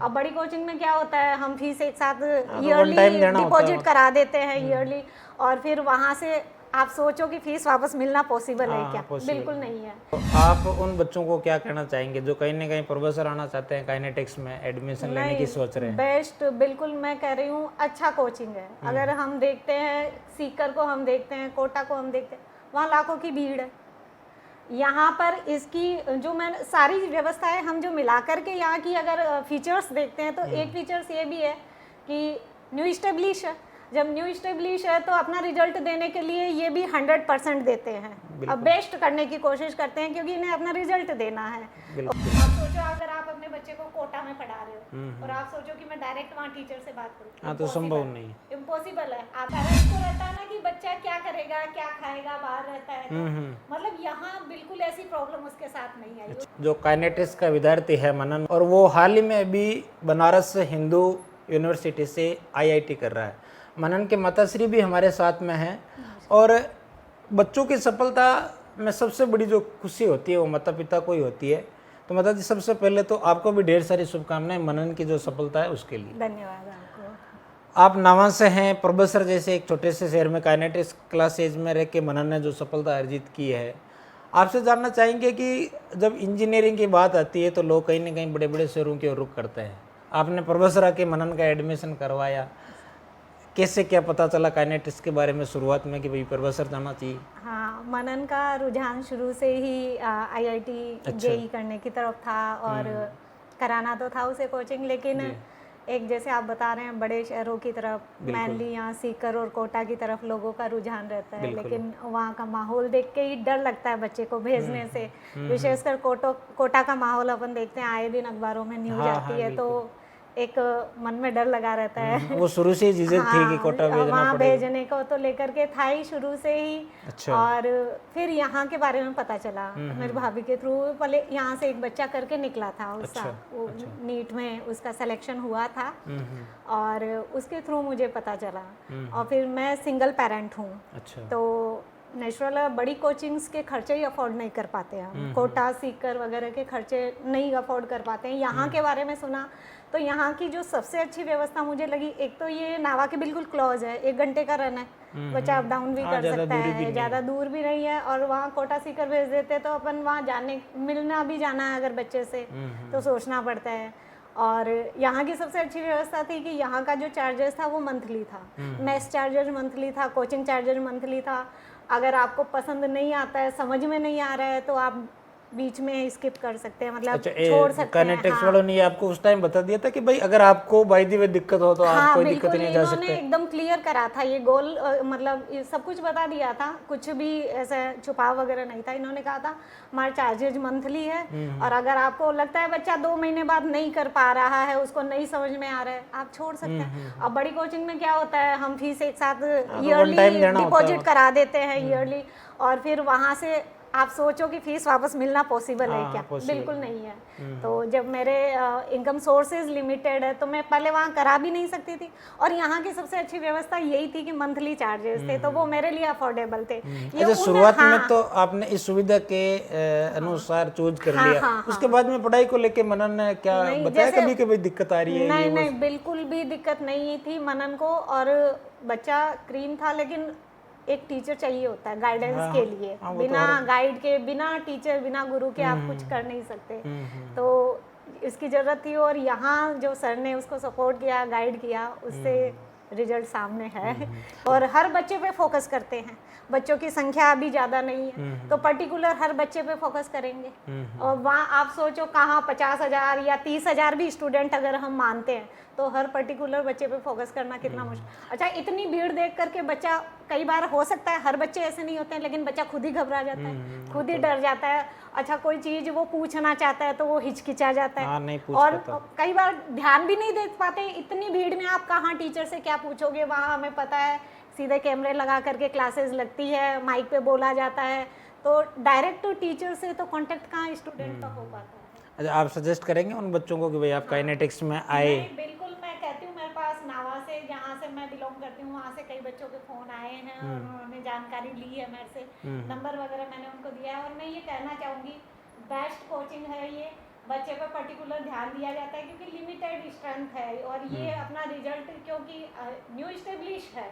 अब बड़ी कोचिंग में क्या होता है, हम फीस एक साथ हाँ, तो ईयरली one time देना होता है। डिपॉजिट करा देते हैं ईयरली, और फिर वहाँ से आप सोचो कि फीस वापस मिलना पॉसिबल है क्या? possible बिल्कुल नहीं है। तो आप उन बच्चों को क्या कहना चाहेंगे जो कहीं ना कहीं प्रोफेसर आना चाहते हैं, काइनेटिक्स में एडमिशन लेने की सोच रहे हैं? बेस्ट, बिल्कुल मैं कह रही हूँ, अच्छा कोचिंग है। अगर हम देखते हैं सीकर को, हम देखते हैं कोटा को, हम देखते हैं वहाँ लाखों की भीड़ है। यहाँ पर इसकी जो मैं सारी व्यवस्थाएं हम जो मिला करके यहाँ की अगर फीचर्स देखते हैं तो एक फीचर्स ये भी है कि न्यू इस्टेब्लिश है। जब न्यू इस्टेब्लिश है तो अपना रिजल्ट देने के लिए ये भी 100% देते हैं, अब बेस्ट करने की कोशिश करते हैं क्योंकि इन्हें अपना रिजल्ट देना है। आप सोचो अगर आप अपने बच्चे को कोटा में पढ़ा रहे हो और आप सोचो कि मैं डायरेक्ट वहाँ टीचर से बात करूँ, हाँ, तो संभव नहीं, इम्पॉसिबल है। आप पेरेंट्स को रहता है ना कि बच्चा क्या करेगा, क्या खाएगा, बाहर रहता है तो मतलब यहाँ बिल्कुल ऐसी प्रॉब्लम उसके साथ नहीं आई। जो काइनेटिक्स का विद्यार्थी है मनन, और वो हाल ही में अभी बनारस हिंदू यूनिवर्सिटी से आईआईटी कर रहा है। मनन के माताश्री भी हमारे साथ में हैं, और बच्चों की सफलता में सबसे बड़ी जो खुशी होती है वो माता पिता को ही होती है। तो माता जी, सबसे पहले तो आपको भी ढेर सारी शुभकामनाएं मनन की जो सफलता है उसके लिए। धन्यवाद आपको। आप नावा से हैं, प्रोफेसर जैसे एक छोटे से शहर में काइनेटिक्स क्लासेज में रह के मनन ने जो सफलता अर्जित की है, आपसे जानना चाहेंगे कि जब इंजीनियरिंग की बात आती है तो लोग कहीं ना कहीं बड़े बड़े शहरों की ओर रुख करते हैं। आपने प्रोफेसर आके मनन का एडमिशन करवाया, कैसे क्या पता चला काइनेटिक्स के बारे में शुरुआत में कि भाई प्रोफेसर जाना चाहिए? हाँ, मनन का रुझान शुरू से ही आईआईटी जेई करने की तरफ था, और कराना तो था उसे कोचिंग, लेकिन एक जैसे आप बता रहे हैं बड़े शहरों की तरफ, मैनली यहाँ सीकर और कोटा की तरफ लोगों का रुझान रहता है, लेकिन वहाँ का माहौल देख के ही डर लगता है बच्चे को भेजने से। विशेषकर कोटा का माहौल अपन देखते हैं, आए दिन अखबारों में न्यूज आती है, तो एक मन में डर लगा रहता है। वो शुरू से ही झिझक थी कि कोटा भेजना वहाँ पड़ेगा? भेजने को तो लेकर के था ही शुरू से ही। अच्छा। और फिर यहाँ के बारे में पता चला मेरी भाभी के थ्रू। पहले यहाँ से एक बच्चा करके निकला था, उसका वो नीट में उसका सिलेक्शन हुआ था, और उसके थ्रू मुझे पता चला। और फिर मैं सिंगल पेरेंट हूँ, तो नेचुरल बड़ी कोचिंग्स के खर्चे ही अफोर्ड नहीं कर पाते हैं, कोटा सीकर वगैरह के खर्चे नहीं अफोर्ड कर पाते हैं। यहाँ के बारे में सुना तो यहाँ की जो सबसे अच्छी व्यवस्था मुझे लगी, एक तो ये नावा के बिल्कुल क्लोज है, 1 घंटे का रन है, बच्चा अप डाउन भी कर सकता है, ज़्यादा दूर भी नहीं है। और वहाँ कोटा सीकर भेज देते तो अपन वहाँ जाने मिलना भी जाना है अगर बच्चे से तो सोचना पड़ता है। और यहाँ की सबसे अच्छी व्यवस्था थी कि यहाँ का जो चार्जेस था वो मंथली था, मेस चार्जर मंथली था, कोचिंग चार्जर मंथली था। अगर आपको पसंद नहीं आता है, समझ में नहीं आ रहा है, तो आप बीच में स्किप कर सकते हैं, मतलब छोड़ सकते हैं। काइनेटिक्स वालों ने आपको उस टाइम बता दिया था कि भाई अगर आपको बाय द वे दिक्कत हो तो आप कोई दिक्कत नहीं जा सकते? एकदम क्लियर करा था ये गोल, मतलब ये सब कुछ बता दिया था, कुछ भी ऐसा छुपाव वगैरह नहीं था। इन्होंने कहा था हमारा चार्जेज मंथली है, और अगर आपको लगता है बच्चा 2 महीने बाद नहीं कर पा रहा है, उसको नहीं समझ में आ रहा है, आप छोड़ सकते हैं। अब बड़ी कोचिंग में क्या होता है, हम फीस एक साथ ईयरली डिपॉजिट करा देते हैं ईयरली, और फिर वहाँ से आप सोचो कि फीस वापस मिलना पॉसिबल है क्या? बिल्कुल नहीं है। तो जब मेरे इनकम सोर्सेज लिमिटेड है तो मैं पहले वहाँ करा भी नहीं सकती थी, और यहाँ की सबसे अच्छी व्यवस्था यही थी कि मंथली चार्जेस थे, तो वो मेरे लिए अफोर्डेबल थे। अच्छा, शुरुआत में तो आपने इस सुविधा के अनुसार चूज कर लिया, उसके बाद में पढ़ाई को लेके मनन ने क्या बताया कभी कि भाई दिक्कत आ रही है? नहीं, बिल्कुल भी दिक्कत नहीं थी मनन को, और बच्चा क्रीम था, लेकिन एक टीचर चाहिए होता है गाइडेंस के लिए। बिना गाइड के, बिना टीचर, बिना गुरु के आप कुछ कर नहीं सकते, तो इसकी ज़रूरत थी। और यहाँ जो सर ने उसको सपोर्ट किया, गाइड किया, उससे रिजल्ट सामने है। और हर बच्चे पे फोकस करते हैं, बच्चों की संख्या अभी ज़्यादा नहीं है, तो पर्टिकुलर हर बच्चे पे फोकस करेंगे। और वहाँ आप सोचो कहाँ 50,000 या 30,000 भी स्टूडेंट अगर हम मानते हैं, तो हर पर्टिकुलर बच्चे पे फोकस करना कितना मुश्किल। अच्छा, इतनी भीड़ देख करके बच्चा, कई बार हो सकता है, हर बच्चे ऐसे नहीं होते हैं, लेकिन बच्चा खुद ही घबरा जाता है, खुद ही डर जाता है। अच्छा, कोई चीज़ वो पूछना चाहता है तो वो हिचकिचा जाता है, और कई बार ध्यान भी नहीं दे पाते। इतनी भीड़ में आप कहाँ टीचर से क्या पूछोगे? वहाँ हमें पता है सीधे कैमरे लगा करके क्लासेस लगती है, माइक पे बोला जाता है, तो डायरेक्ट टीचर से तो कांटेक्ट कहाँ स्टूडेंट का हो पाता है। अच्छा, आप सजेस्ट करेंगे उन बच्चों को कि भाई आप काइनेटिक्स में आए? बिल्कुल, मैं कहती हूँ, मेरे पास नावा से, जहाँ से मैं बिलोंग करती हूँ, वहाँ से कई बच्चों के फ़ोन आए हैं, और उन्होंने जानकारी ली है मेरे से, नंबर वगैरह मैंने उनको दिया है। और मैं ये कहना चाहूँगी, बेस्ट कोचिंग है ये, बच्चे पर पर्टिकुलर ध्यान दिया जाता है क्योंकि लिमिटेड स्ट्रेंथ है और ये अपना रिजल्ट क्योंकि न्यू इस्टेब्लिश है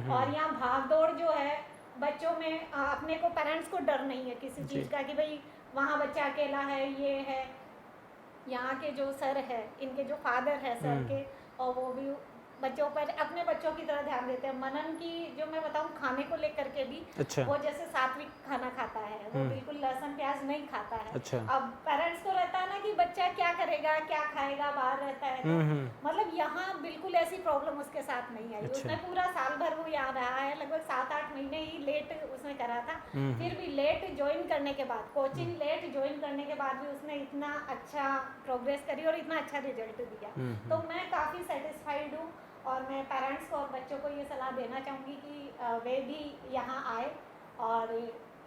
और यहाँ भाग दौड़ जो है बच्चों में अपने को पेरेंट्स को डर नहीं है किसी चीज़ का कि भाई वहाँ बच्चा अकेला है, ये है। यहाँ के जो सर है, इनके जो फादर है सर के, और वो भी बच्चों पर अपने बच्चों की तरह ध्यान देते हैं। मनन की जो मैं बताऊँ खाने को लेकर के भी, अच्छा। वो जैसे सात्विक खाना खाता है, वो बिल्कुल लहसुन प्याज नहीं खाता है। अच्छा। अब पेरेंट्स को रहता है ना कि बच्चा क्या करेगा, क्या खाएगा, बाहर रहता है तो मतलब यहाँ बिल्कुल ऐसी प्रॉब्लम उसके साथ नहीं आई। उसने पूरा साल भर वो यहाँ रहा है, लगभग 7-8 महीने ही लेट उसने करा था। फिर भी लेट ज्वाइन करने के बाद, कोचिंग लेट ज्वाइन करने के बाद भी उसने इतना अच्छा प्रोग्रेस करी और इतना अच्छा रिजल्ट दिया। तो मैं काफ़ी सेटिस्फाइड हूँ और मैं पेरेंट्स को और बच्चों को ये सलाह देना चाहूँगी कि वे भी यहाँ आए और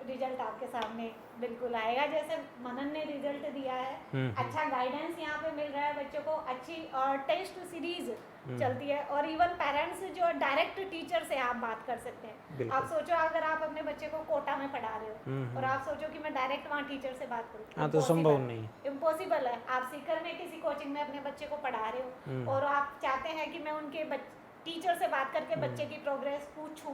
रिजल्ट आपके सामने बिल्कुल आएगा जैसे मनन ने रिजल्ट दिया है। अच्छा गाइडेंस यहाँ पे मिल रहा है बच्चों को, अच्छी और टेस्ट सीरीज चलती है और इवन पेरेंट्स जो डायरेक्ट टीचर से आप बात कर सकते हैं। आप सोचो अगर आप अपने बच्चे को कोटा में पढ़ा रहे हो और आप सोचो कि मैं डायरेक्ट वहाँ टीचर से बात करूँ, हाँ तो संभव नहीं, इम्पॉसिबल है। आप सीकर में किसी कोचिंग में अपने बच्चे को पढ़ा रहे हो और आप चाहते हैं कि मैं उनके टीचर से बात करके बच्चे की प्रोग्रेस पूछूं।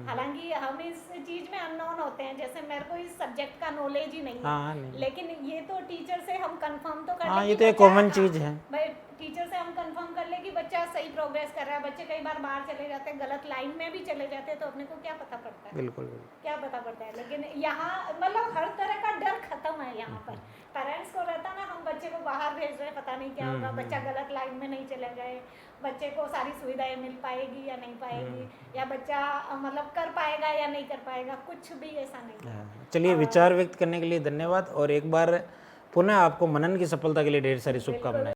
हालांकि हम इस चीज में अननोन होते हैं, जैसे मेरे को इस सब्जेक्ट का नॉलेज ही नहीं है। हाँ, नहीं। लेकिन ये तो टीचर से हम कंफर्म तो कर हाँ, ले ये कि तो एक बच्चा- कॉमन चीज है। भाई टीचर से हम कंफर्म कर ले कि बच्चा सही प्रोग्रेस कर रहा है। बच्चे कई बार बाहर चले जाते हैं, गलत लाइन में भी चले जाते हैं, तो अपने को क्या पता पड़ता है, बिल्कुल क्या पता पड़ता है। लेकिन यहाँ मतलब हर तरह का डर खत्म है यहाँ पर। पेरेंट्स को रहता ना हम बच्चे को बाहर भेज रहे हैं, पता नहीं क्या होगा, बच्चा गलत लाइन में नहीं चले जाए, बच्चे को सारी सुविधाएं मिल पाएगी या नहीं पाएगी, या बच्चा मतलब कर पाएगा या नहीं कर पाएगा, कुछ भी ऐसा नहीं है। चलिए, विचार व्यक्त करने के लिए धन्यवाद और एक बार पुनः आपको मनन की सफलता के लिए ढेर सारी शुभकामनाएं।